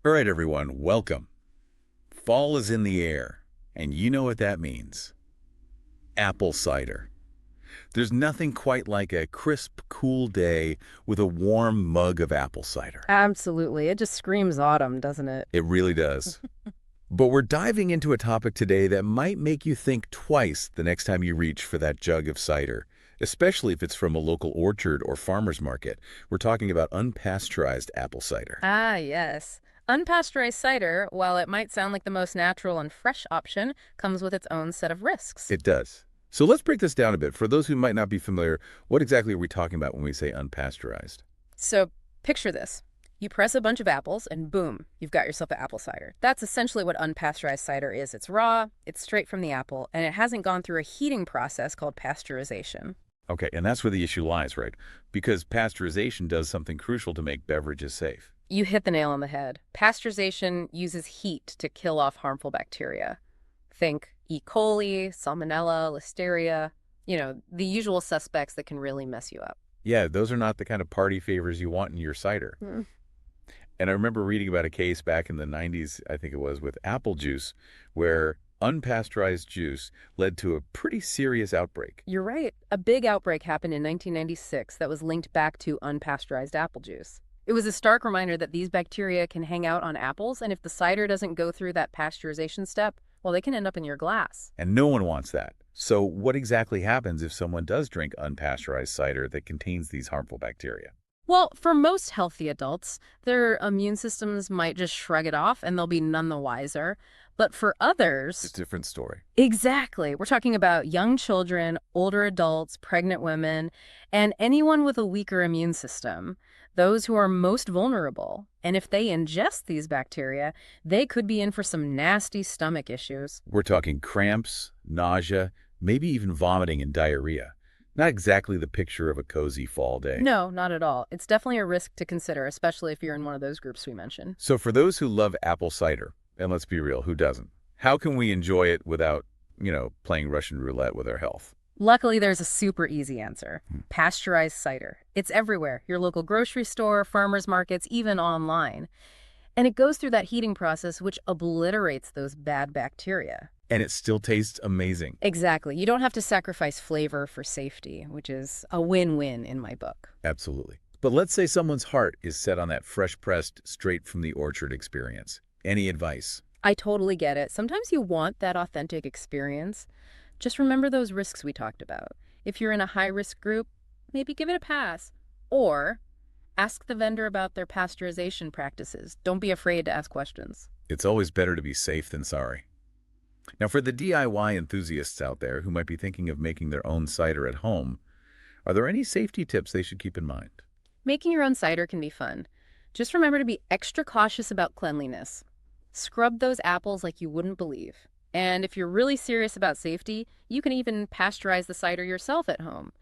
All right, everyone, welcome. Fall is in the air, and you know what that means. Apple cider. There's nothing quite like a crisp, cool day with a warm mug of apple cider. Absolutely. It just screams autumn, doesn't it? It really does. But we're diving into a topic today that might make you think twice the next time you reach for that jug of cider, especially if it's from a local orchard or farmer's market. We're talking about unpasteurized apple cider. Ah, yes. Unpasteurized cider, while it might sound like the most natural and fresh option, comes with its own set of risks. It does. So let's break this down a bit. For those who might not be familiar, what exactly are we talking about when we say unpasteurized? So picture this. You press a bunch of apples and boom, you've got yourself an apple cider. That's essentially what unpasteurized cider is. It's raw, it's straight from the apple, and it hasn't gone through a heating process called pasteurization. Okay, and that's where the issue lies, right? Because pasteurization does something crucial to make beverages safe. You hit the nail on the head. Pasteurization uses heat to kill off harmful bacteria. Think E. coli, Salmonella, Listeria, the usual suspects that can really mess you up. Yeah, those are not the kind of party favors you want in your cider. Mm. And I remember reading about a case back in the 90s, I think it was, with apple juice, where unpasteurized juice led to a pretty serious outbreak. You're right. A big outbreak happened in 1996 that was linked back to unpasteurized apple juice. It was a stark reminder that these bacteria can hang out on apples, and if the cider doesn't go through that pasteurization step, well, they can end up in your glass. And no one wants that. So what exactly happens if someone does drink unpasteurized cider that contains these harmful bacteria? Well, for most healthy adults, their immune systems might just shrug it off and they'll be none the wiser. But for It's a others, different story. exactly. We're talking about young children, older adults, pregnant women, and anyone with a weaker immune system, those who are most vulnerable. And if they ingest these bacteria, they could be in for some nasty stomach issues. We're talking cramps, nausea, maybe even vomiting and diarrhea. Not exactly the picture of a cozy fall day. No, not at all. It's definitely a risk to consider, especially if you're in one of those groups we mentioned. So for those who love apple cider, and let's be real, who doesn't? How can we enjoy it without, playing Russian roulette with our health? Luckily, there's a super easy answer. Pasteurized cider. It's everywhere. Your local grocery store, farmers markets, even online. And it goes through that heating process, which obliterates those bad bacteria. And it still tastes amazing. Exactly. You don't have to sacrifice flavor for safety, which is a win-win in my book. Absolutely. But let's say someone's heart is set on that fresh-pressed, straight-from-the-orchard experience. Any advice? I totally get it. Sometimes you want that authentic experience. Just remember those risks we talked about. If you're in a high-risk group, maybe give it a pass. Or ask the vendor about their pasteurization practices. Don't be afraid to ask questions. It's always better to be safe than sorry. Now, for the DIY enthusiasts out there who might be thinking of making their own cider at home, are there any safety tips they should keep in mind? Making your own cider can be fun. Just remember to be extra cautious about cleanliness. Scrub those apples like you wouldn't believe. And if you're really serious about safety, you can even pasteurize the cider yourself at home.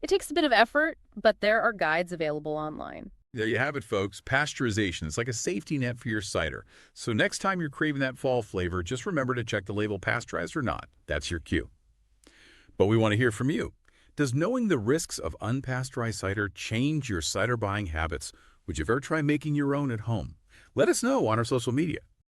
It takes a bit of effort, but there are guides available online. There you have it, folks. Pasteurization. It's like a safety net for your cider. So next time you're craving that fall flavor, just remember to check the label pasteurized or not. That's your cue. But we want to hear from you. Does knowing the risks of unpasteurized cider change your cider buying habits? Would you ever try making your own at home? Let us know on our social media.